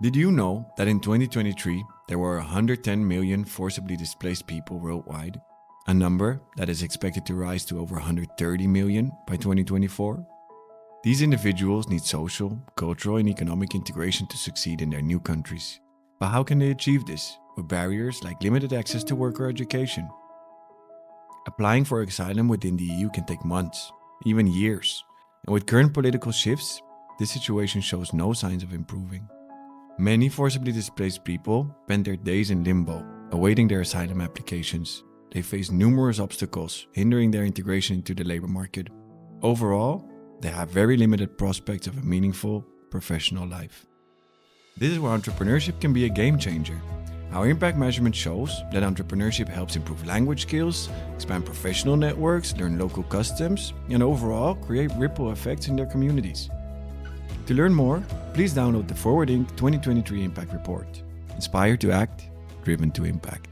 Did you know that in 2023 there were 110 million forcibly displaced people worldwide, a number that is expected to rise to over 130 million by 2024? These individuals need social, cultural and economic integration to succeed in their new countries. But how can they achieve this with barriers like limited access to work or education? Applying for asylum within the EU can take months, even years, and with current political shifts, this situation shows no signs of improving. Many forcibly displaced people spend their days in limbo, awaiting their asylum applications. They face numerous obstacles, hindering their integration into the labor market. Overall, they have very limited prospects of a meaningful, professional life. This is where entrepreneurship can be a game changer. Our impact measurement shows that entrepreneurship helps improve language skills, expand professional networks, learn local customs, and overall create ripple effects in their communities. To learn more, please download the Forward Inc. 2023 Impact Report. Inspired to act, driven to impact.